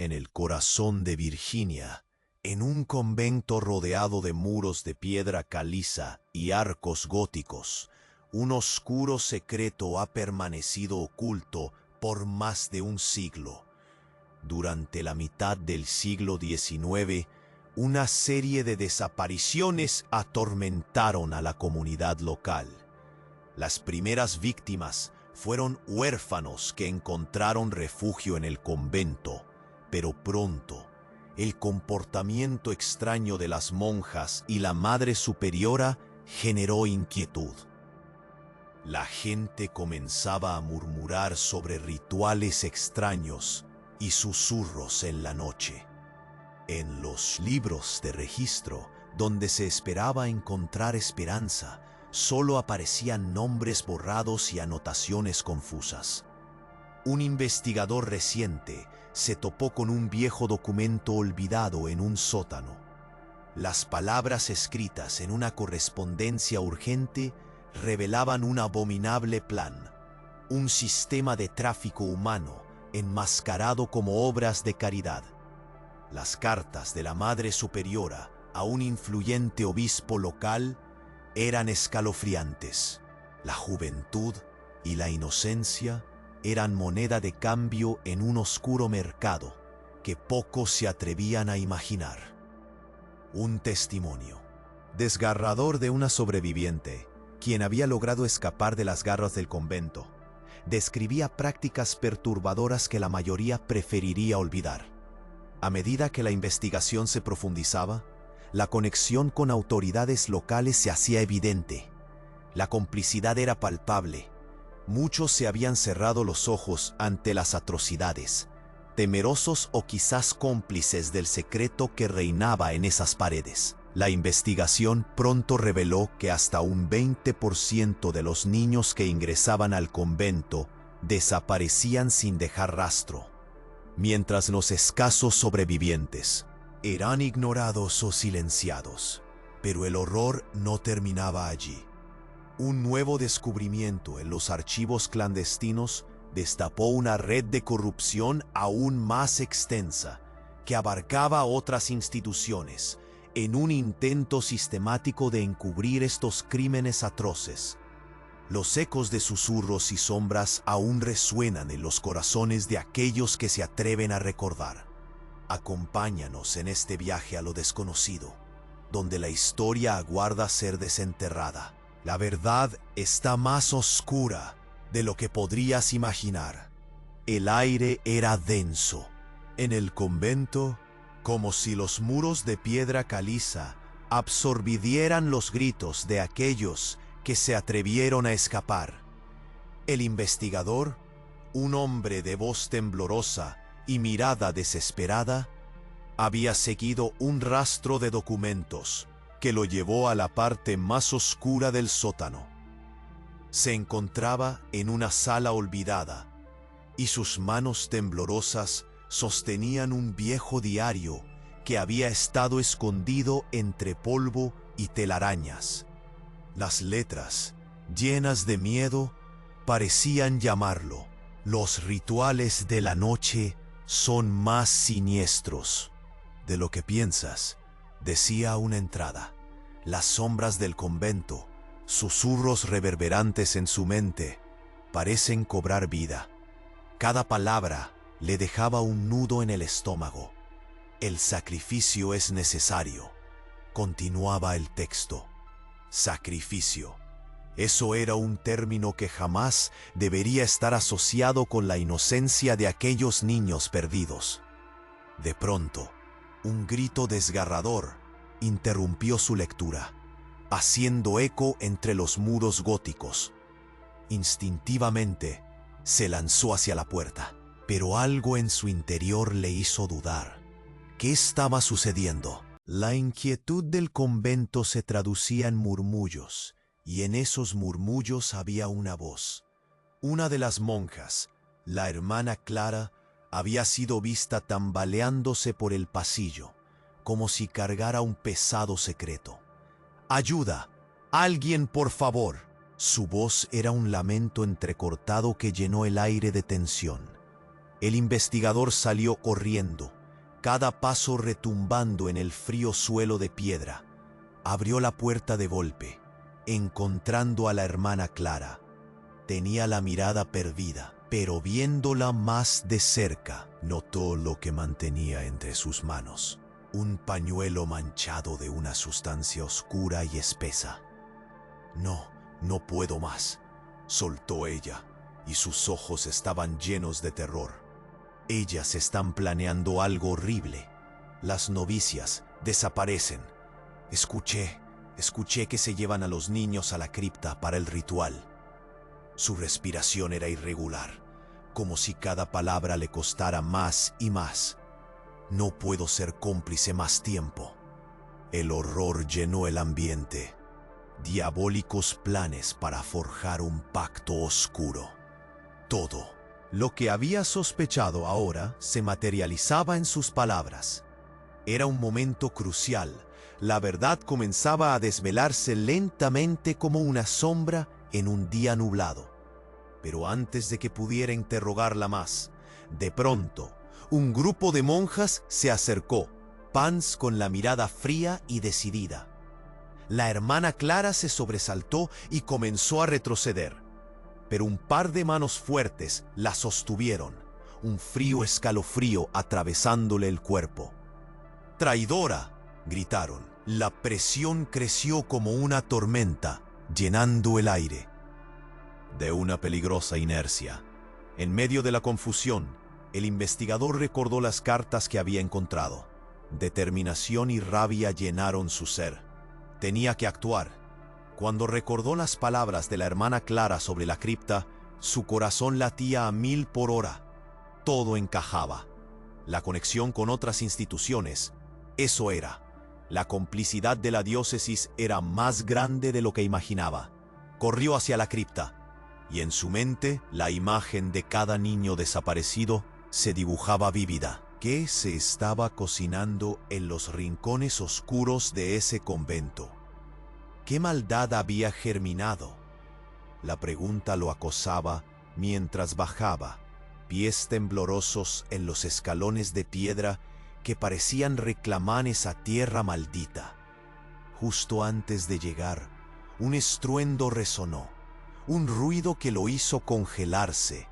en el corazón de Virginia, en un convento rodeado de muros de piedra caliza y arcos góticos, un oscuro secreto ha permanecido oculto por más de un siglo. Durante la mitad del siglo XIX, una serie de desapariciones atormentaron a la comunidad local. Las primeras víctimas fueron huérfanos que encontraron refugio en el convento, pero pronto el comportamiento extraño de las monjas y la Madre Superiora generó inquietud. La gente comenzaba a murmurar sobre rituales extraños y susurros en la noche. En los libros de registro, donde se esperaba encontrar esperanza, solo aparecían nombres borrados y anotaciones confusas. Un investigador reciente se topó con un viejo documento olvidado en un sótano. Las palabras escritas en una correspondencia urgente revelaban un abominable plan, un sistema de tráfico humano enmascarado como obras de caridad. Las cartas de la Madre Superiora a un influyente obispo local eran escalofriantes. La juventud y la inocencia eran moneda de cambio en un oscuro mercado que pocos se atrevían a imaginar. Un testimonio desgarrador de una sobreviviente, quien había logrado escapar de las garras del convento, describía prácticas perturbadoras que la mayoría preferiría olvidar. A medida que la investigación se profundizaba, la conexión con autoridades locales se hacía evidente. La complicidad era palpable. Muchos se habían cerrado los ojos ante las atrocidades, temerosos o quizás cómplices del secreto que reinaba en esas paredes. La investigación pronto reveló que hasta un 20% de los niños que ingresaban al convento desaparecían sin dejar rastro, mientras los escasos sobrevivientes eran ignorados o silenciados. Pero el horror no terminaba allí. Un nuevo descubrimiento en los archivos clandestinos destapó una red de corrupción aún más extensa que abarcaba otras instituciones en un intento sistemático de encubrir estos crímenes atroces. Los ecos de susurros y sombras aún resuenan en los corazones de aquellos que se atreven a recordar. Acompáñanos en este viaje a lo desconocido, donde la historia aguarda ser desenterrada. La verdad está más oscura de lo que podrías imaginar. El aire era denso. En el convento, como si los muros de piedra caliza absorbieran los gritos de aquellos que se atrevieron a escapar. El investigador, un hombre de voz temblorosa y mirada desesperada, había seguido un rastro de documentos que lo llevó a la parte más oscura del sótano. Se encontraba en una sala olvidada y sus manos temblorosas sostenían un viejo diario que había estado escondido entre polvo y telarañas. Las letras, llenas de miedo, parecían llamarlo: los rituales de la noche son más siniestros de lo que piensas, decía una entrada. Las sombras del convento, susurros reverberantes en su mente, parecen cobrar vida. Cada palabra le dejaba un nudo en el estómago. El sacrificio es necesario, continuaba el texto. Sacrificio. Eso era un término que jamás debería estar asociado con la inocencia de aquellos niños perdidos. De pronto, un grito desgarrador interrumpió su lectura, haciendo eco entre los muros góticos. Instintivamente, se lanzó hacia la puerta, pero algo en su interior le hizo dudar. ¿Qué estaba sucediendo? La inquietud del convento se traducía en murmullos, y en esos murmullos había una voz. Una de las monjas, la hermana Clara, había sido vista tambaleándose por el pasillo, como si cargara un pesado secreto. ¡Ayuda! ¡Alguien, por favor! Su voz era un lamento entrecortado que llenó el aire de tensión. El investigador salió corriendo, cada paso retumbando en el frío suelo de piedra. Abrió la puerta de golpe, encontrando a la hermana Clara. Tenía la mirada perdida, pero viéndola más de cerca, notó lo que mantenía entre sus manos. Un pañuelo manchado de una sustancia oscura y espesa. No, no puedo más, soltó ella, y sus ojos estaban llenos de terror. Ellas están planeando algo horrible. Las novicias desaparecen. Escuché que se llevan a los niños a la cripta para el ritual. Su respiración era irregular, como si cada palabra le costara más y más. No puedo ser cómplice más tiempo. El horror llenó el ambiente. Diabólicos planes para forjar un pacto oscuro. Todo lo que había sospechado ahora se materializaba en sus palabras. Era un momento crucial. La verdad comenzaba a desvelarse lentamente como una sombra en un día nublado. Pero antes de que pudiera interrogarla más, de pronto, un grupo de monjas se acercó, Pans con la mirada fría y decidida. La hermana Clara se sobresaltó y comenzó a retroceder. Pero un par de manos fuertes la sostuvieron, un frío escalofrío atravesándole el cuerpo. ¡Traidora!, gritaron. La presión creció como una tormenta, llenando el aire. De una peligrosa inercia, en medio de la confusión, el investigador recordó las cartas que había encontrado. Determinación y rabia llenaron su ser. Tenía que actuar. Cuando recordó las palabras de la hermana Clara sobre la cripta, su corazón latía a 1000 por hora. Todo encajaba. La conexión con otras instituciones, eso era. La complicidad de la diócesis era más grande de lo que imaginaba. Corrió hacia la cripta, y en su mente la imagen de cada niño desaparecido se dibujaba vívida. ¿Qué se estaba cocinando en los rincones oscuros de ese convento? ¿Qué maldad había germinado? La pregunta lo acosaba mientras bajaba, pies temblorosos en los escalones de piedra que parecían reclamar esa tierra maldita. Justo antes de llegar, un estruendo resonó, un ruido que lo hizo congelarse.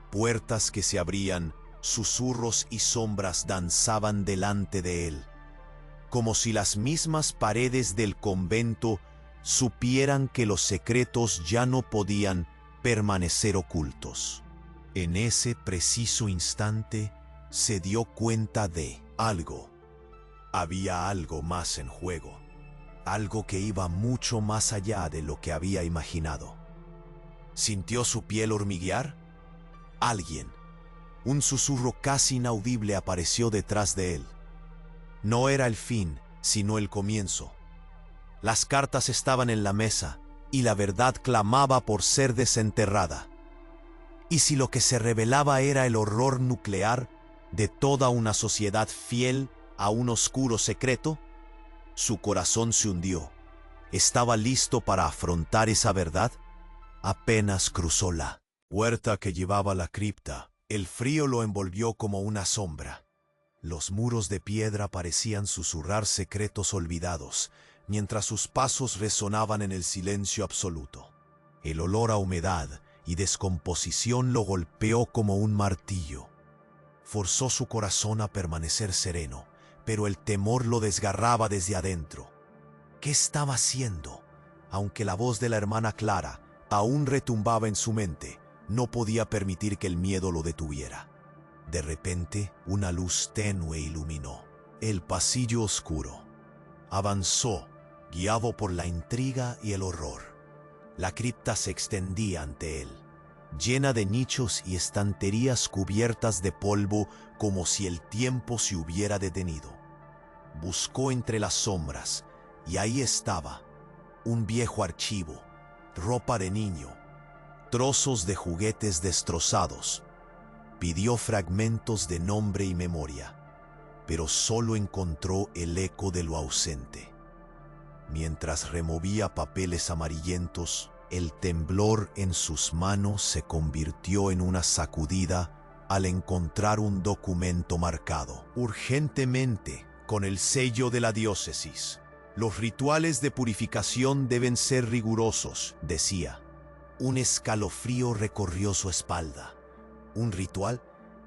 Puertas que se abrían, susurros y sombras danzaban delante de él, como si las mismas paredes del convento supieran que los secretos ya no podían permanecer ocultos. En ese preciso instante se dio cuenta de algo. Había algo más en juego, algo que iba mucho más allá de lo que había imaginado. ¿Sintió su piel hormiguear? Alguien, un susurro casi inaudible apareció detrás de él. No era el fin, sino el comienzo. Las cartas estaban en la mesa y la verdad clamaba por ser desenterrada. ¿Y si lo que se revelaba era el horror nuclear de toda una sociedad fiel a un oscuro secreto? Su corazón se hundió. ¿Estaba listo para afrontar esa verdad? Apenas cruzó la puerta que llevaba a la cripta. El frío lo envolvió como una sombra. Los muros de piedra parecían susurrar secretos olvidados, mientras sus pasos resonaban en el silencio absoluto. El olor a humedad y descomposición lo golpeó como un martillo. Forzó su corazón a permanecer sereno, pero el temor lo desgarraba desde adentro. ¿Qué estaba haciendo? Aunque la voz de la hermana Clara aún retumbaba en su mente, no podía permitir que el miedo lo detuviera. De repente, una luz tenue iluminó el pasillo oscuro. Avanzó, guiado por la intriga y el horror. La cripta se extendía ante él, llena de nichos y estanterías cubiertas de polvo como si el tiempo se hubiera detenido. Buscó entre las sombras y ahí estaba, un viejo archivo, ropa de niño, trozos de juguetes destrozados. Pidió fragmentos de nombre y memoria, pero solo encontró el eco de lo ausente. Mientras removía papeles amarillentos, el temblor en sus manos se convirtió en una sacudida al encontrar un documento marcado urgentemente con el sello de la diócesis. Los rituales de purificación deben ser rigurosos, decía. Un escalofrío recorrió su espalda. ¿Un ritual?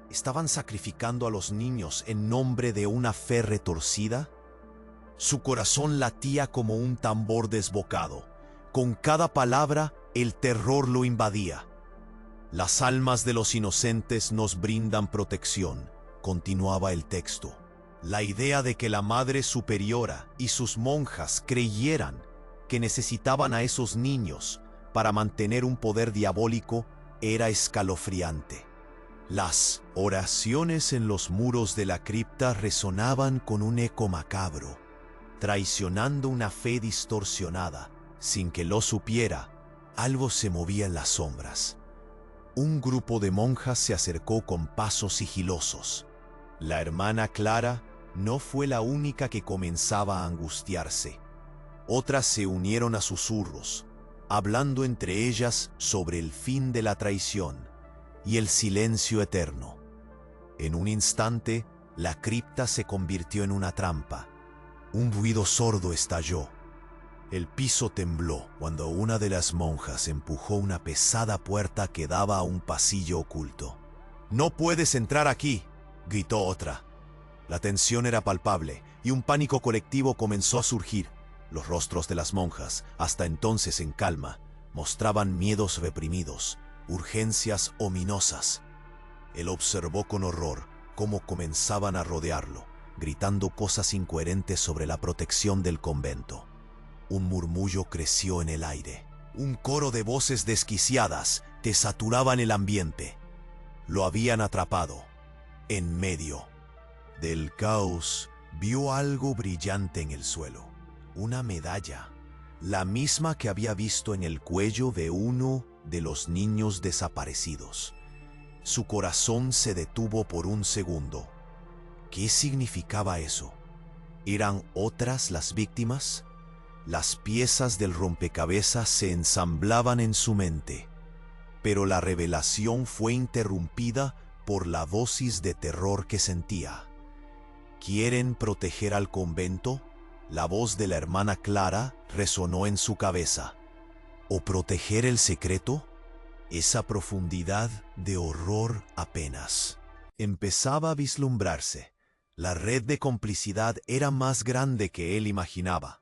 ¿Estaban sacrificando a los niños en nombre de una fe retorcida? Su corazón latía como un tambor desbocado. Con cada palabra, el terror lo invadía. Las almas de los inocentes nos brindan protección, continuaba el texto. La idea de que la Madre Superiora y sus monjas creyeran que necesitaban a esos niños para mantener un poder diabólico era escalofriante. Las oraciones en los muros de la cripta resonaban con un eco macabro, traicionando una fe distorsionada. Sin que lo supiera, algo se movía en las sombras. Un grupo de monjas se acercó con pasos sigilosos. La hermana Clara no fue la única que comenzaba a angustiarse. Otras se unieron a susurros, hablando entre ellas sobre el fin de la traición y el silencio eterno. En un instante, la cripta se convirtió en una trampa. Un ruido sordo estalló. El piso tembló cuando una de las monjas empujó una pesada puerta que daba a un pasillo oculto. «¡No puedes entrar aquí!», gritó otra. La tensión era palpable y un pánico colectivo comenzó a surgir. Los rostros de las monjas, hasta entonces en calma, mostraban miedos reprimidos, urgencias ominosas. Él observó con horror cómo comenzaban a rodearlo, gritando cosas incoherentes sobre la protección del convento. Un murmullo creció en el aire. Un coro de voces desquiciadas desaturaban el ambiente. Lo habían atrapado. En medio del caos, vio algo brillante en el suelo. Una medalla, la misma que había visto en el cuello de uno de los niños desaparecidos. Su corazón se detuvo por un segundo. ¿Qué significaba eso? ¿Eran otras las víctimas? Las piezas del rompecabezas se ensamblaban en su mente, pero la revelación fue interrumpida por la dosis de terror que sentía. ¿Quieren proteger al convento? La voz de la hermana Clara resonó en su cabeza. ¿O proteger el secreto? Esa profundidad de horror apenas empezaba a vislumbrarse. La red de complicidad era más grande que él imaginaba.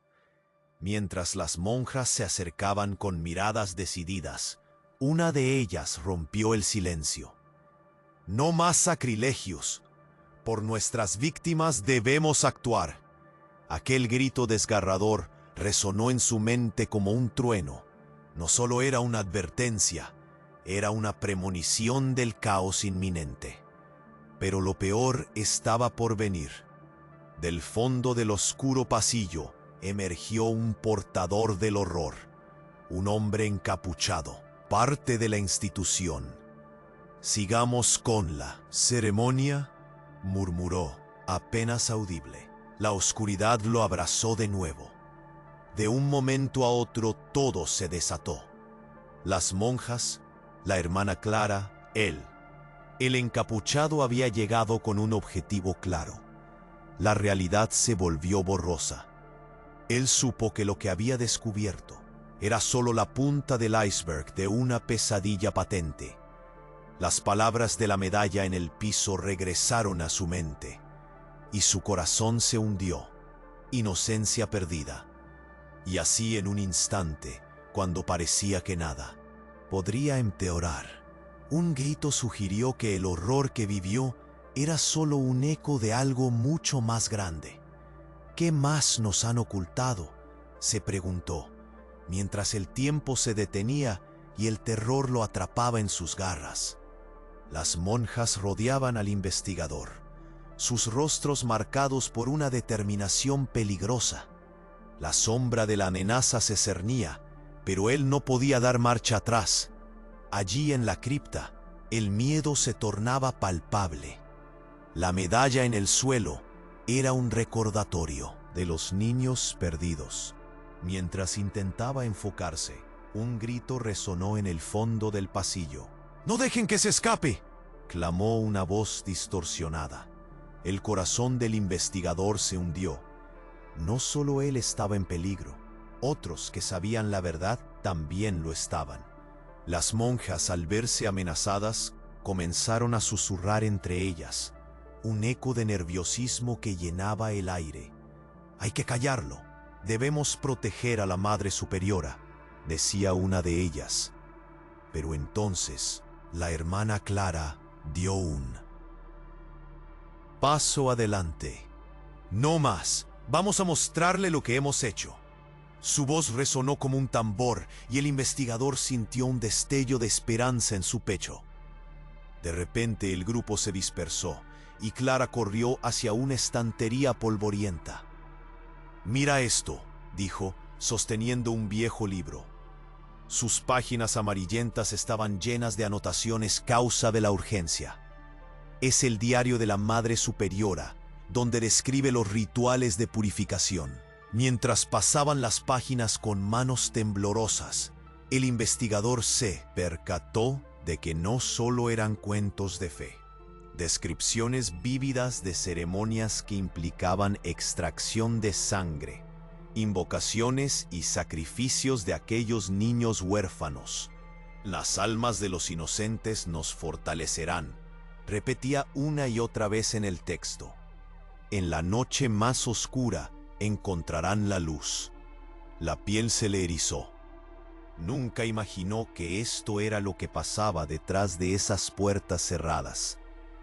Mientras las monjas se acercaban con miradas decididas, una de ellas rompió el silencio. «No más sacrilegios. Por nuestras víctimas debemos actuar». Aquel grito desgarrador resonó en su mente como un trueno. No solo era una advertencia, era una premonición del caos inminente. Pero lo peor estaba por venir. Del fondo del oscuro pasillo emergió un portador del horror, un hombre encapuchado, parte de la institución. «Sigamos con la ceremonia», murmuró, apenas audible. La oscuridad lo abrazó de nuevo. De un momento a otro todo se desató. Las monjas, la hermana Clara, él. El encapuchado había llegado con un objetivo claro. La realidad se volvió borrosa. Él supo que lo que había descubierto era solo la punta del iceberg de una pesadilla patente. Las palabras de la medalla en el piso regresaron a su mente, y su corazón se hundió, inocencia perdida. Y así en un instante, cuando parecía que nada podría empeorar, un grito sugirió que el horror que vivió era solo un eco de algo mucho más grande. «¿Qué más nos han ocultado?», se preguntó, mientras el tiempo se detenía y el terror lo atrapaba en sus garras. Las monjas rodeaban al investigador, sus rostros marcados por una determinación peligrosa. La sombra de la amenaza se cernía, pero él no podía dar marcha atrás. Allí en la cripta, el miedo se tornaba palpable. La medalla en el suelo era un recordatorio de los niños perdidos. Mientras intentaba enfocarse, un grito resonó en el fondo del pasillo. «¡No dejen que se escape!», clamó una voz distorsionada. El corazón del investigador se hundió. No solo él estaba en peligro, otros que sabían la verdad también lo estaban. Las monjas, al verse amenazadas, comenzaron a susurrar entre ellas, un eco de nerviosismo que llenaba el aire. «Hay que callarlo. Debemos proteger a la Madre Superiora», decía una de ellas. Pero entonces, la hermana Clara dio un paso adelante. «No más. Vamos a mostrarle lo que hemos hecho». Su voz resonó como un tambor y el investigador sintió un destello de esperanza en su pecho. De repente el grupo se dispersó y Clara corrió hacia una estantería polvorienta. «Mira esto», dijo, sosteniendo un viejo libro. Sus páginas amarillentas estaban llenas de anotaciones causa de la urgencia. Es el diario de la Madre Superiora, donde describe los rituales de purificación. Mientras pasaban las páginas con manos temblorosas, el investigador se percató de que no solo eran cuentos de fe. Descripciones vívidas de ceremonias que implicaban extracción de sangre, invocaciones y sacrificios de aquellos niños huérfanos. «Las almas de los inocentes nos fortalecerán», repetía una y otra vez en el texto. «En la noche más oscura encontrarán la luz». La piel se le erizó. Nunca imaginó que esto era lo que pasaba detrás de esas puertas cerradas.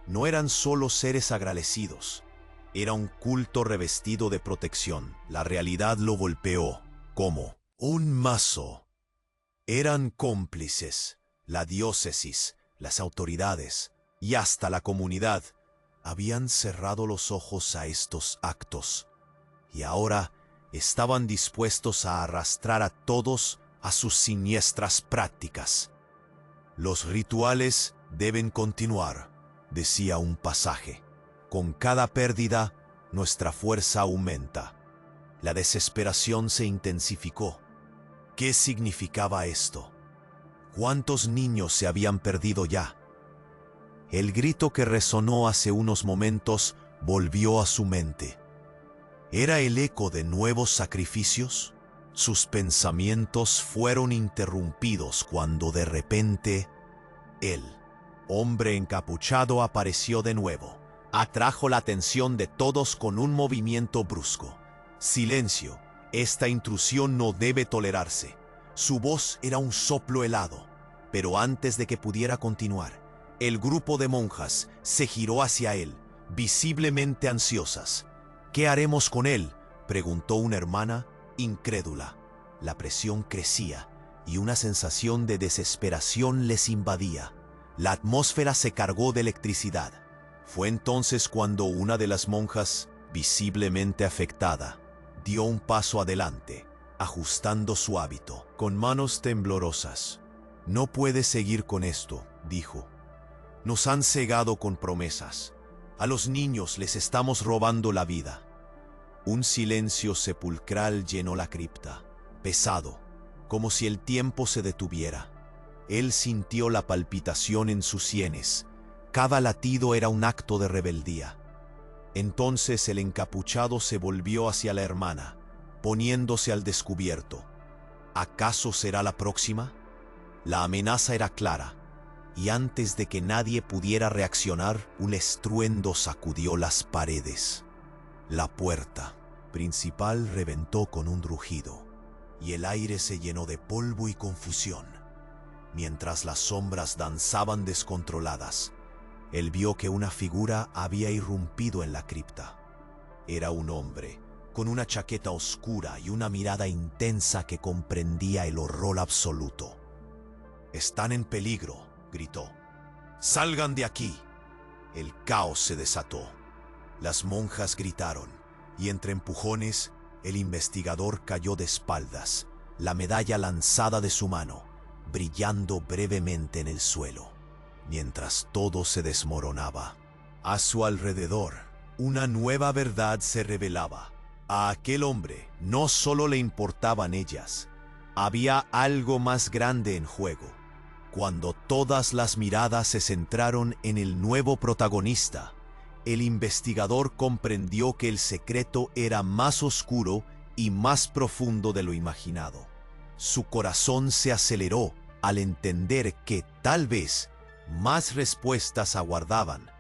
No eran solo seres agradecidos, era un culto revestido de protección. La realidad lo golpeó como un mazo. Eran cómplices, la diócesis, las autoridades y hasta la comunidad habían cerrado los ojos a estos actos y ahora estaban dispuestos a arrastrar a todos a sus siniestras prácticas. «Los rituales deben continuar», decía un pasaje. «Con cada pérdida, nuestra fuerza aumenta». La desesperación se intensificó. ¿Qué significaba esto? ¿Cuántos niños se habían perdido ya? El grito que resonó hace unos momentos volvió a su mente. ¿Era el eco de nuevos sacrificios? Sus pensamientos fueron interrumpidos cuando de repente el hombre encapuchado apareció de nuevo. Atrajo la atención de todos con un movimiento brusco. «Silencio, esta intrusión no debe tolerarse». Su voz era un soplo helado, pero antes de que pudiera continuar, el grupo de monjas se giró hacia él, visiblemente ansiosas. «¿Qué haremos con él?», preguntó una hermana, incrédula. La presión crecía y una sensación de desesperación les invadía. La atmósfera se cargó de electricidad. Fue entonces cuando una de las monjas, visiblemente afectada, dio un paso adelante, ajustando su hábito, con manos temblorosas. «No puede seguir con esto», dijo. «Nos han cegado con promesas. A los niños les estamos robando la vida». Un silencio sepulcral llenó la cripta, pesado, como si el tiempo se detuviera. Él sintió la palpitación en sus sienes. Cada latido era un acto de rebeldía. Entonces el encapuchado se volvió hacia la hermana, poniéndose al descubierto. ¿Acaso será la próxima? La amenaza era clara, y antes de que nadie pudiera reaccionar, un estruendo sacudió las paredes. La puerta principal reventó con un rugido, y el aire se llenó de polvo y confusión. Mientras las sombras danzaban descontroladas, él vio que una figura había irrumpido en la cripta. Era un hombre, con una chaqueta oscura y una mirada intensa que comprendía el horror absoluto. «Están en peligro», gritó. «Salgan de aquí». El caos se desató. Las monjas gritaron, y entre empujones, el investigador cayó de espaldas, la medalla lanzada de su mano, brillando brevemente en el suelo. Mientras todo se desmoronaba, a su alrededor, una nueva verdad se revelaba. A aquel hombre no solo le importaban ellas, había algo más grande en juego. Cuando todas las miradas se centraron en el nuevo protagonista, el investigador comprendió que el secreto era más oscuro y más profundo de lo imaginado. Su corazón se aceleró al entender que tal vez más respuestas aguardaban,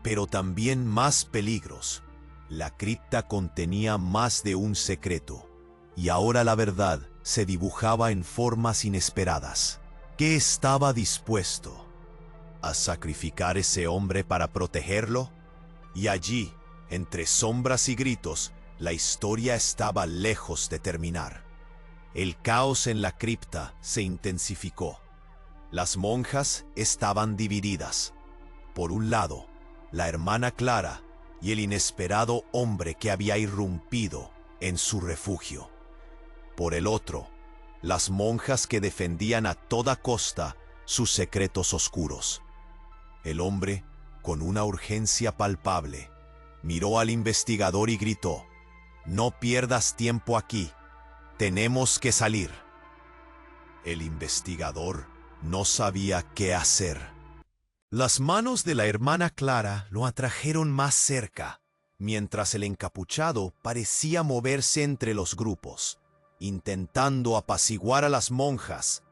pero también más peligros. La cripta contenía más de un secreto, y ahora la verdad se dibujaba en formas inesperadas. ¿Qué estaba dispuesto a sacrificar ese hombre para protegerlo? Y allí, entre sombras y gritos, la historia estaba lejos de terminar. El caos en la cripta se intensificó. Las monjas estaban divididas. Por un lado, la hermana Clara y el inesperado hombre que había irrumpido en su refugio. Por el otro, las monjas que defendían a toda costa sus secretos oscuros. El hombre, con una urgencia palpable, miró al investigador y gritó: «No pierdas tiempo aquí, tenemos que salir». El investigador no sabía qué hacer. Las manos de la hermana Clara lo atrajeron más cerca, mientras el encapuchado parecía moverse entre los grupos, intentando apaciguar a las monjas.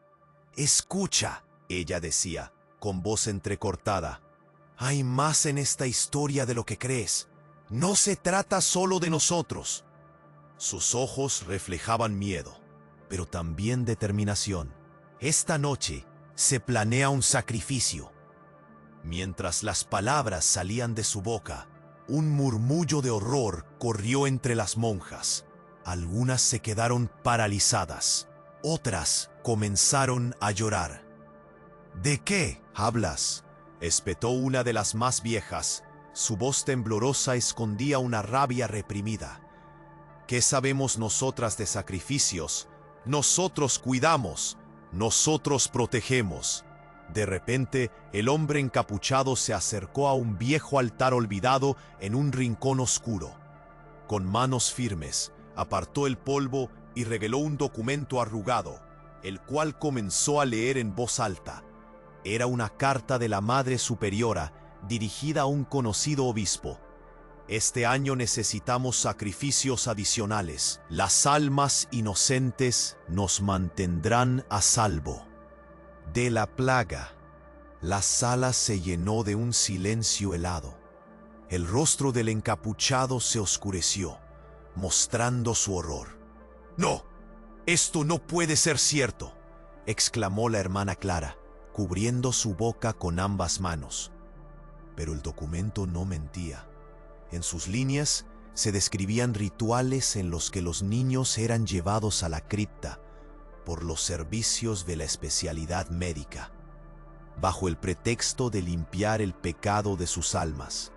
«Escucha», ella decía, con voz entrecortada. «Hay más en esta historia de lo que crees. No se trata solo de nosotros». Sus ojos reflejaban miedo, pero también determinación. «Esta noche se planea un sacrificio». Mientras las palabras salían de su boca, un murmullo de horror corrió entre las monjas. Algunas se quedaron paralizadas, otras comenzaron a llorar. «¿De qué hablas?», espetó una de las más viejas. Su voz temblorosa escondía una rabia reprimida. «¿Qué sabemos nosotras de sacrificios? Nosotros cuidamos, nosotros protegemos». De repente, el hombre encapuchado se acercó a un viejo altar olvidado en un rincón oscuro. Con manos firmes, apartó el polvo y reveló un documento arrugado, el cual comenzó a leer en voz alta. Era una carta de la Madre Superiora dirigida a un conocido obispo. «Este año necesitamos sacrificios adicionales. Las almas inocentes nos mantendrán a salvo de la plaga». La sala se llenó de un silencio helado. El rostro del encapuchado se oscureció, mostrando su horror. «¡No! ¡Esto no puede ser cierto!», exclamó la hermana Clara, cubriendo su boca con ambas manos. Pero el documento no mentía. En sus líneas se describían rituales en los que los niños eran llevados a la cripta por los servicios de la especialidad médica, bajo el pretexto de limpiar el pecado de sus almas.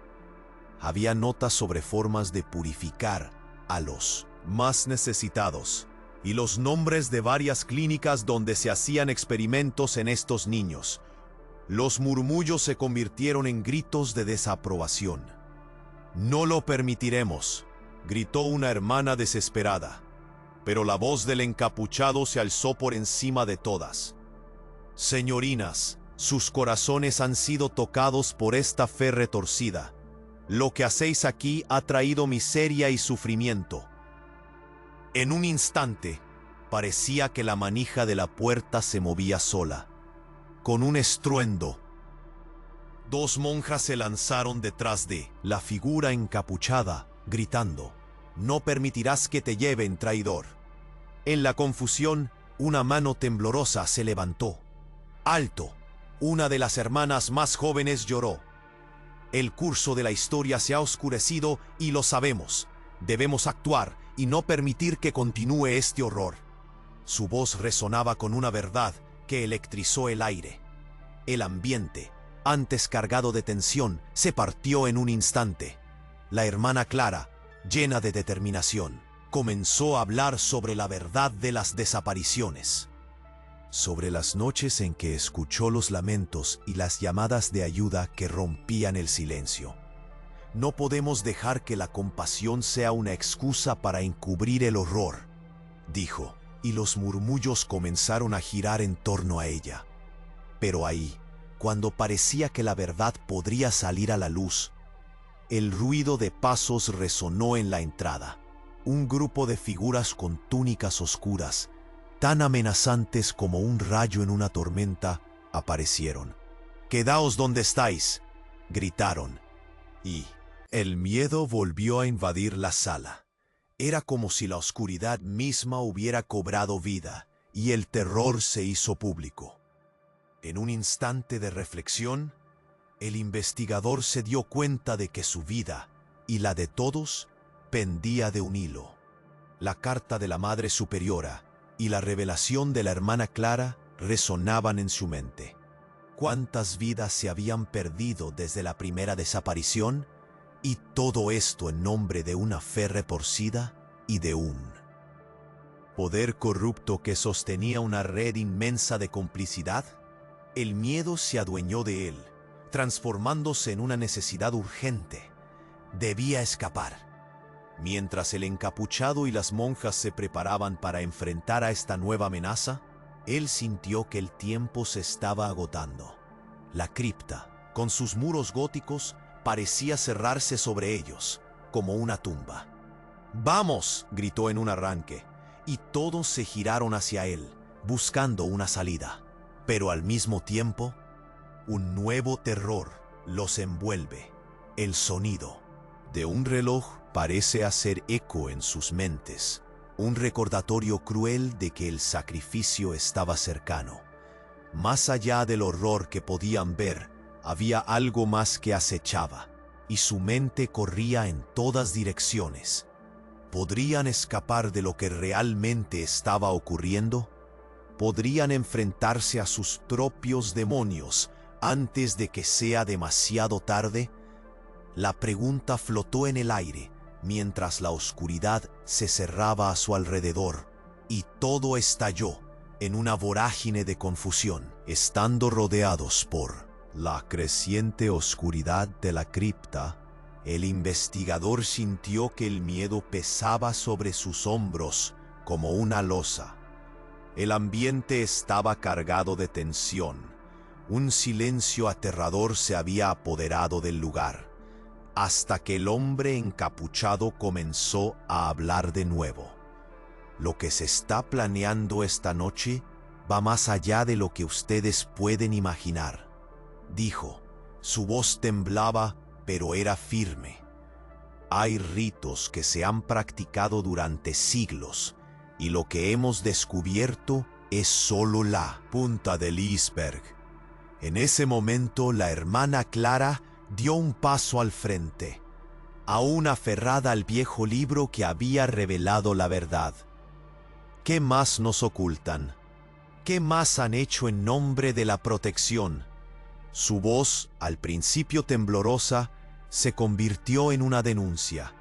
Había notas sobre formas de purificar a los más necesitados y los nombres de varias clínicas donde se hacían experimentos en estos niños. Los murmullos se convirtieron en gritos de desaprobación. «No lo permitiremos», gritó una hermana desesperada. Pero la voz del encapuchado se alzó por encima de todas. «Señorinas, sus corazones han sido tocados por esta fe retorcida. Lo que hacéis aquí ha traído miseria y sufrimiento». En un instante, parecía que la manija de la puerta se movía sola. Con un estruendo, dos monjas se lanzaron detrás de la figura encapuchada, gritando: «No permitirás que te lleven, traidor». En la confusión, una mano temblorosa se levantó. «¡Alto!», una de las hermanas más jóvenes lloró. «El curso de la historia se ha oscurecido y lo sabemos. Debemos actuar y no permitir que continúe este horror». Su voz resonaba con una verdad que electrizó el aire. El ambiente, antes cargado de tensión, se partió en un instante. La hermana Clara, llena de determinación, comenzó a hablar sobre la verdad de las desapariciones, sobre las noches en que escuchó los lamentos y las llamadas de ayuda que rompían el silencio. «No podemos dejar que la compasión sea una excusa para encubrir el horror», dijo, y los murmullos comenzaron a girar en torno a ella. Pero ahí, cuando parecía que la verdad podría salir a la luz, el ruido de pasos resonó en la entrada. Un grupo de figuras con túnicas oscuras, tan amenazantes como un rayo en una tormenta, aparecieron. «¡Quedaos donde estáis!», gritaron. Y el miedo volvió a invadir la sala. Era como si la oscuridad misma hubiera cobrado vida y el terror se hizo público. En un instante de reflexión, el investigador se dio cuenta de que su vida y la de todos pendía de un hilo. La carta de la Madre Superiora y la revelación de la hermana Clara resonaban en su mente. ¿Cuántas vidas se habían perdido desde la primera desaparición? Y todo esto en nombre de una fe retorcida y de un poder corrupto que sostenía una red inmensa de complicidad. El miedo se adueñó de él, transformándose en una necesidad urgente. Debía escapar. Mientras el encapuchado y las monjas se preparaban para enfrentar a esta nueva amenaza, él sintió que el tiempo se estaba agotando. La cripta, con sus muros góticos, parecía cerrarse sobre ellos, como una tumba. «¡Vamos!», gritó en un arranque, y todos se giraron hacia él, buscando una salida. Pero al mismo tiempo, un nuevo terror los envuelve. El sonido de un reloj parece hacer eco en sus mentes, un recordatorio cruel de que el sacrificio estaba cercano. Más allá del horror que podían ver, había algo más que acechaba, y su mente corría en todas direcciones. ¿Podrían escapar de lo que realmente estaba ocurriendo? ¿Podrían enfrentarse a sus propios demonios antes de que sea demasiado tarde? La pregunta flotó en el aire mientras la oscuridad se cerraba a su alrededor, y todo estalló en una vorágine de confusión. Estando rodeados por la creciente oscuridad de la cripta, el investigador sintió que el miedo pesaba sobre sus hombros como una losa. El ambiente estaba cargado de tensión. Un silencio aterrador se había apoderado del lugar, hasta que el hombre encapuchado comenzó a hablar de nuevo. «Lo que se está planeando esta noche va más allá de lo que ustedes pueden imaginar», dijo. Su voz temblaba, pero era firme. «Hay ritos que se han practicado durante siglos, y lo que hemos descubierto es solo la punta del iceberg». En ese momento, la hermana Clara dio un paso al frente, aún aferrada al viejo libro que había revelado la verdad. «¿Qué más nos ocultan? ¿Qué más han hecho en nombre de la protección?». Su voz, al principio temblorosa, se convirtió en una denuncia.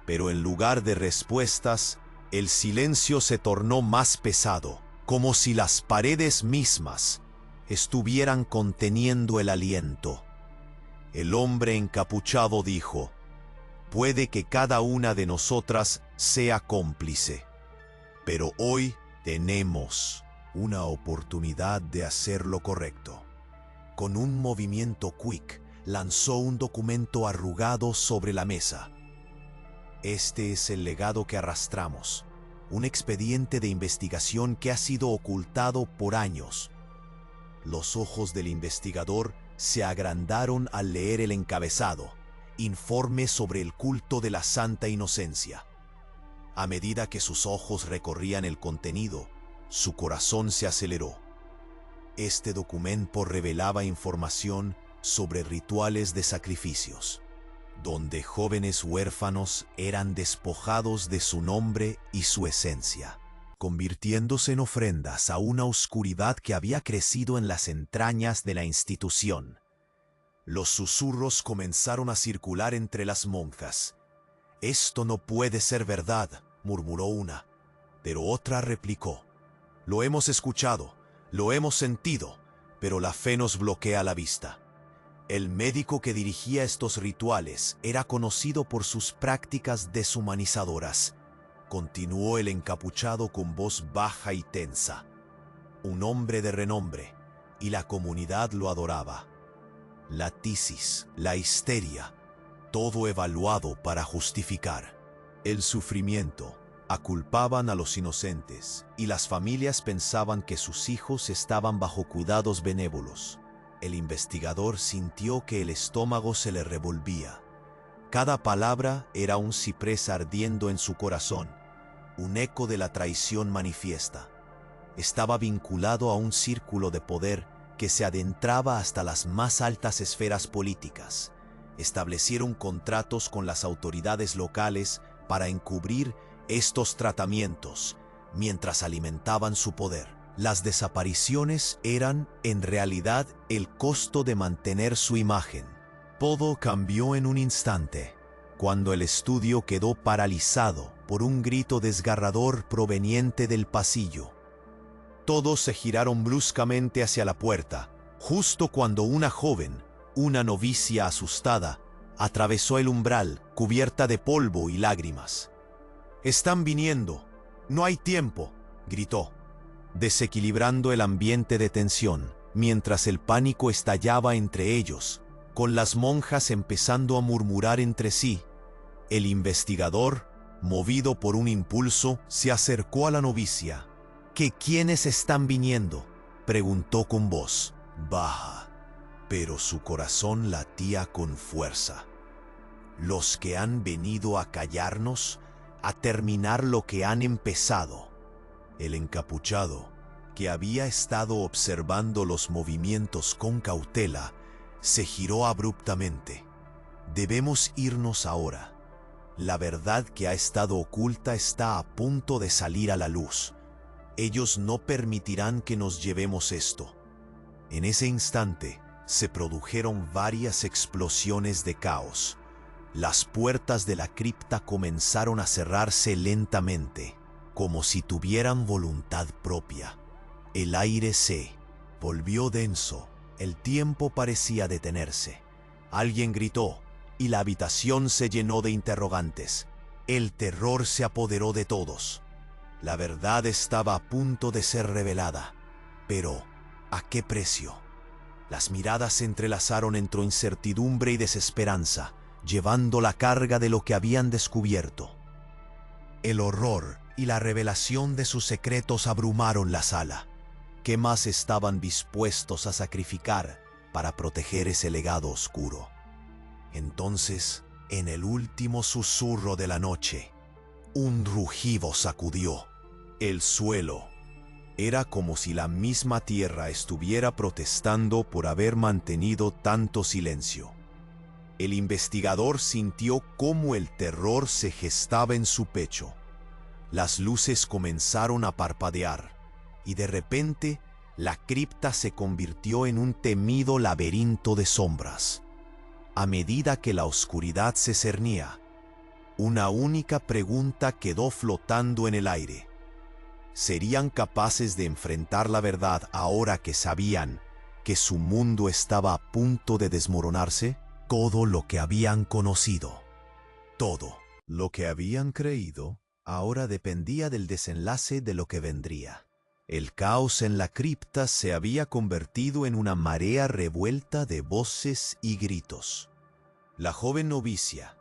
Pero en lugar de respuestas, el silencio se tornó más pesado, como si las paredes mismas estuvieran conteniendo el aliento. El hombre encapuchado dijo: «Puede que cada una de nosotras sea cómplice, pero hoy tenemos una oportunidad de hacer lo correcto». Con un movimiento quick, lanzó un documento arrugado sobre la mesa. «Este es el legado que arrastramos, un expediente de investigación que ha sido ocultado por años». Los ojos del investigador se agrandaron al leer el encabezado: «Informe sobre el culto de la Santa Inocencia». A medida que sus ojos recorrían el contenido, su corazón se aceleró. Este documento revelaba información sobre rituales de sacrificios, donde jóvenes huérfanos eran despojados de su nombre y su esencia, convirtiéndose en ofrendas a una oscuridad que había crecido en las entrañas de la institución. Los susurros comenzaron a circular entre las monjas. «Esto no puede ser verdad», murmuró una, pero otra replicó: «Lo hemos escuchado, lo hemos sentido, pero la fe nos bloquea la vista». El médico que dirigía estos rituales era conocido por sus prácticas deshumanizadoras, continuó el encapuchado con voz baja y tensa. «Un hombre de renombre, y la comunidad lo adoraba. La tisis, la histeria, todo evaluado para justificar el sufrimiento. Aculpaban a los inocentes y las familias pensaban que sus hijos estaban bajo cuidados benévolos. El investigador sintió que el estómago se le revolvía. Cada palabra era un ciprés ardiendo en su corazón, un eco de la traición manifiesta. Estaba vinculado a un círculo de poder que se adentraba hasta las más altas esferas políticas. Establecieron contratos con las autoridades locales para encubrir estos tratamientos mientras alimentaban su poder. Las desapariciones eran, en realidad, el costo de mantener su imagen. Todo cambió en un instante, cuando el estudio quedó paralizado por un grito desgarrador proveniente del pasillo. Todos se giraron bruscamente hacia la puerta, justo cuando una joven, una novicia asustada, atravesó el umbral cubierta de polvo y lágrimas. «Están viniendo, no hay tiempo», gritó, desequilibrando el ambiente de tensión, mientras el pánico estallaba entre ellos, con las monjas empezando a murmurar entre sí. El investigador, movido por un impulso, se acercó a la novicia. «¿Que quiénes están viniendo?», preguntó con voz baja, pero su corazón latía con fuerza. «Los que han venido a callarnos, a terminar lo que han empezado». El encapuchado, que había estado observando los movimientos con cautela, se giró abruptamente. «Debemos irnos ahora. La verdad que ha estado oculta está a punto de salir a la luz. Ellos no permitirán que nos llevemos esto». En ese instante, se produjeron varias explosiones de caos. Las puertas de la cripta comenzaron a cerrarse lentamente, como si tuvieran voluntad propia. El aire se volvió denso, el tiempo parecía detenerse. Alguien gritó, y la habitación se llenó de interrogantes. El terror se apoderó de todos. La verdad estaba a punto de ser revelada, pero ¿a qué precio? Las miradas se entrelazaron entre incertidumbre y desesperanza, llevando la carga de lo que habían descubierto. El horror y la revelación de sus secretos abrumaron la sala. ¿Qué más estaban dispuestos a sacrificar para proteger ese legado oscuro? Entonces, en el último susurro de la noche, un rugido sacudió el suelo. Era como si la misma tierra estuviera protestando por haber mantenido tanto silencio. El investigador sintió cómo el terror se gestaba en su pecho. Las luces comenzaron a parpadear, y de repente la cripta se convirtió en un temido laberinto de sombras. A medida que la oscuridad se cernía, una única pregunta quedó flotando en el aire. ¿Serían capaces de enfrentar la verdad ahora que sabían que su mundo estaba a punto de desmoronarse? Todo lo que habían conocido, todo lo que habían creído, ahora dependía del desenlace de lo que vendría. El caos en la cripta se había convertido en una marea revuelta de voces y gritos. La joven novicia,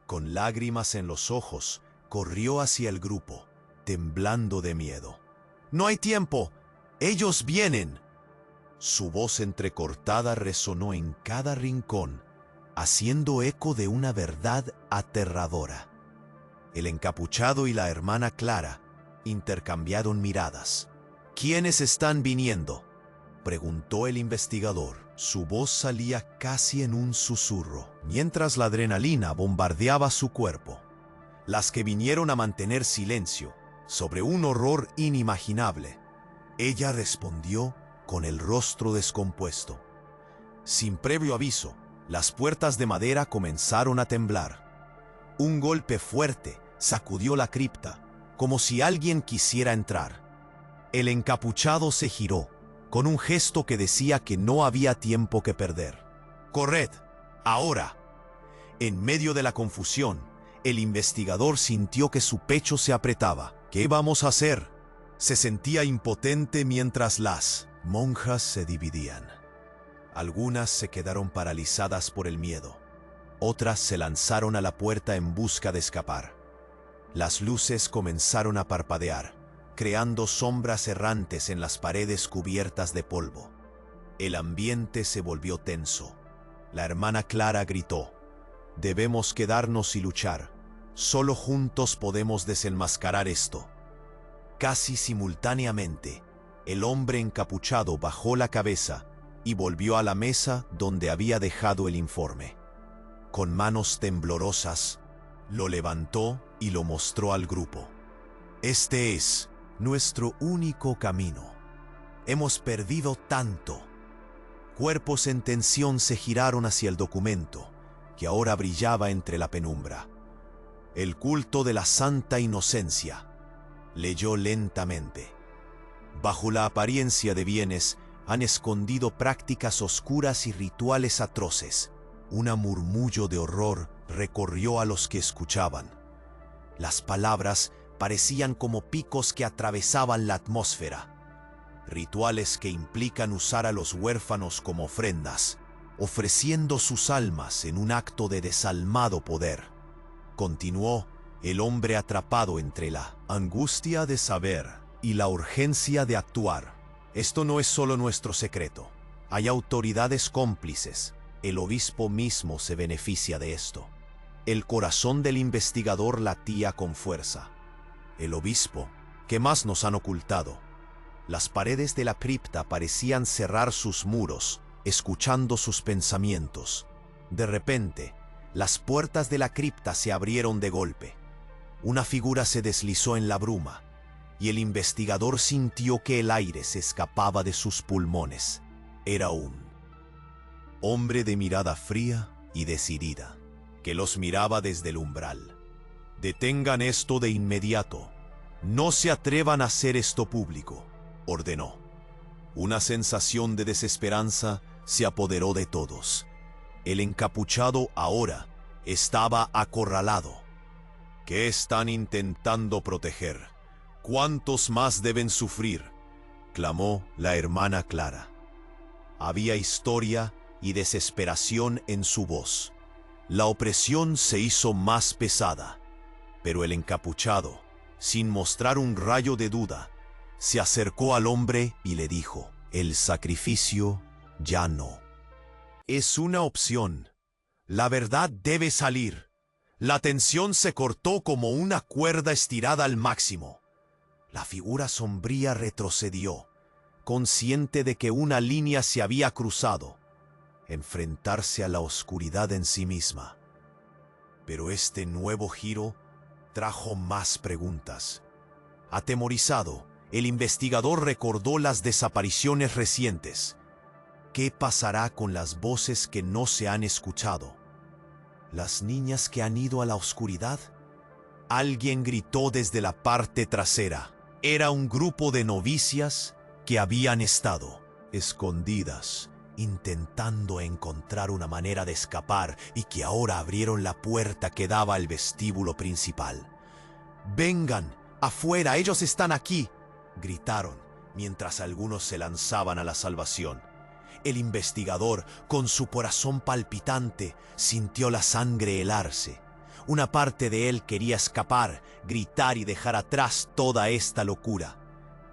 con lágrimas en los ojos, corrió hacia el grupo, temblando de miedo. «¡No hay tiempo! ¡Ellos vienen!». Su voz entrecortada resonó en cada rincón, haciendo eco de una verdad aterradora. El encapuchado y la hermana Clara intercambiaron miradas. «¿Quiénes están viniendo?», preguntó el investigador. Su voz salía casi en un susurro, mientras la adrenalina bombardeaba su cuerpo. «Las que vinieron a mantener silencio sobre un horror inimaginable». Ella respondió con el rostro descompuesto. Sin previo aviso, las puertas de madera comenzaron a temblar. Un golpe fuerte sacudió la cripta, como si alguien quisiera entrar. El encapuchado se giró, con un gesto que decía que no había tiempo que perder. «¡Corred! ¡Ahora!». En medio de la confusión, el investigador sintió que su pecho se apretaba. «¿Qué vamos a hacer?». Se sentía impotente mientras las Monjas se dividían. Algunas se quedaron paralizadas por el miedo. Otras se lanzaron a la puerta en busca de escapar. Las luces comenzaron a parpadear, creando sombras errantes en las paredes cubiertas de polvo. El ambiente se volvió tenso. La hermana Clara gritó: «Debemos quedarnos y luchar. Solo juntos podemos desenmascarar esto». Casi simultáneamente, el hombre encapuchado bajó la cabeza y volvió a la mesa donde había dejado el informe. Con manos temblorosas, lo levantó y lo mostró al grupo. «Este es nuestro único camino. Hemos perdido tanto». Cuerpos en tensión se giraron hacia el documento, que ahora brillaba entre la penumbra. «El culto de la santa inocencia», leyó lentamente. «Bajo la apariencia de bienes, han escondido prácticas oscuras y rituales atroces». Un murmullo de horror recorrió a los que escuchaban. Las palabras parecían como picos que atravesaban la atmósfera. Rituales que implican usar a los huérfanos como ofrendas, ofreciendo sus almas en un acto de desalmado poder. Continuó el hombre atrapado entre la angustia de saber y la urgencia de actuar. «Esto no es solo nuestro secreto. Hay autoridades cómplices. El obispo mismo se beneficia de esto». El corazón del investigador latía con fuerza. «¿El obispo? ¿Qué más nos han ocultado?». Las paredes de la cripta parecían cerrar sus muros, escuchando sus pensamientos. De repente, las puertas de la cripta se abrieron de golpe. Una figura se deslizó en la bruma, y el investigador sintió que el aire se escapaba de sus pulmones. Era un hombre de mirada fría y decidida, que los miraba desde el umbral. «Detengan esto de inmediato. No se atrevan a hacer esto público», ordenó. Una sensación de desesperanza se apoderó de todos. El encapuchado ahora estaba acorralado. «¿Qué están intentando proteger? ¿Cuántos más deben sufrir?», clamó la hermana Clara. Había historia y desesperación en su voz. La opresión se hizo más pesada, pero el encapuchado, sin mostrar un rayo de duda, se acercó al hombre y le dijo: «El sacrificio ya no es una opción. La verdad debe salir». La tensión se cortó como una cuerda estirada al máximo. La figura sombría retrocedió, consciente de que una línea se había cruzado: enfrentarse a la oscuridad en sí misma. Pero este nuevo giro trajo más preguntas. Atemorizado, el investigador recordó las desapariciones recientes. ¿Qué pasará con las voces que no se han escuchado? ¿Las niñas que han ido a la oscuridad? Alguien gritó desde la parte trasera. Era un grupo de novicias que habían estado escondidas, intentando encontrar una manera de escapar, y que ahora abrieron la puerta que daba al vestíbulo principal. «Vengan, afuera, ellos están aquí», gritaron, mientras algunos se lanzaban a la salvación. El investigador, con su corazón palpitante, sintió la sangre helarse. Una parte de él quería escapar, gritar y dejar atrás toda esta locura.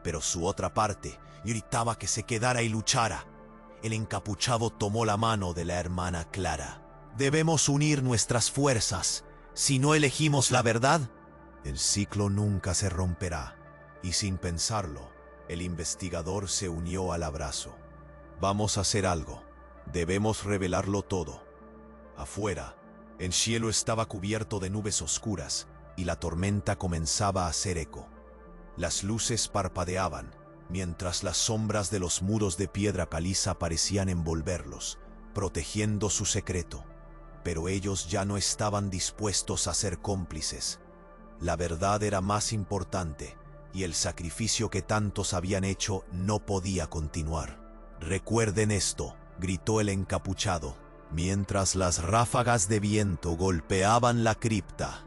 Pero su otra parte gritaba que se quedara y luchara. El encapuchado tomó la mano de la hermana Clara. «Debemos unir nuestras fuerzas. Si no elegimos la verdad, el ciclo nunca se romperá». Y sin pensarlo, el investigador se unió al abrazo. «Vamos a hacer algo. Debemos revelarlo todo». Afuera, el cielo estaba cubierto de nubes oscuras y la tormenta comenzaba a hacer eco. Las luces parpadeaban, mientras las sombras de los muros de piedra caliza parecían envolverlos, protegiendo su secreto. Pero ellos ya no estaban dispuestos a ser cómplices. La verdad era más importante, y el sacrificio que tantos habían hecho no podía continuar. «Recuerden esto», gritó el encapuchado, mientras las ráfagas de viento golpeaban la cripta.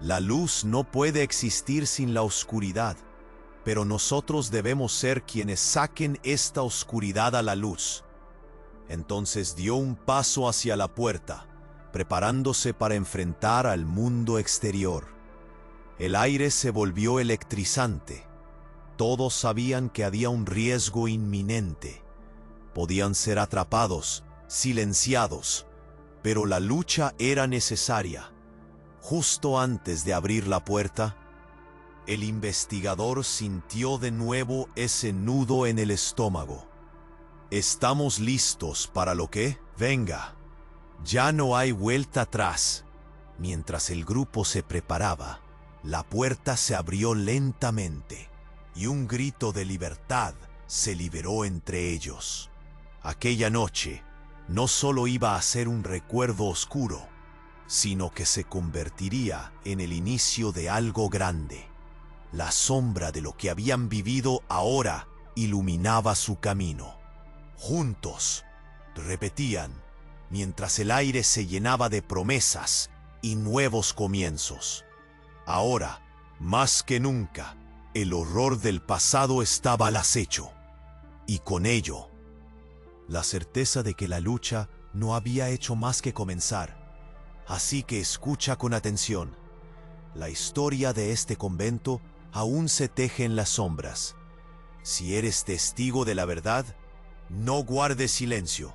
«La luz no puede existir sin la oscuridad. pero nosotros debemos ser quienes saquen esta oscuridad a la luz. Entonces dio un paso hacia la puerta, preparándose para enfrentar al mundo exterior. El aire se volvió electrizante. Todos sabían que había un riesgo inminente. Podían ser atrapados, silenciados, pero la lucha era necesaria. Justo antes de abrir la puerta, el investigador sintió de nuevo ese nudo en el estómago. ¿Estamos listos para lo que venga? Ya no hay vuelta atrás. Mientras el grupo se preparaba, la puerta se abrió lentamente y un grito de libertad se liberó entre ellos. Aquella noche no solo iba a ser un recuerdo oscuro, sino que se convertiría en el inicio de algo grande. La sombra de lo que habían vivido ahora iluminaba su camino. Juntos, repetían, mientras el aire se llenaba de promesas y nuevos comienzos. Ahora, más que nunca, el horror del pasado estaba al acecho, y con ello, la certeza de que la lucha no había hecho más que comenzar. Así que escucha con atención. La historia de este convento aún se teje en las sombras. Si eres testigo de la verdad, no guardes silencio.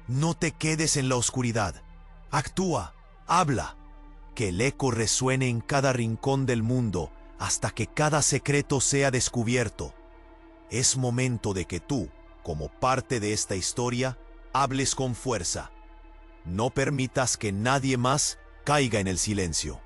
No te quedes en la oscuridad. Actúa, habla. Que el eco resuene en cada rincón del mundo hasta que cada secreto sea descubierto. Es momento de que tú, como parte de esta historia, hables con fuerza. No permitas que nadie más caiga en el silencio.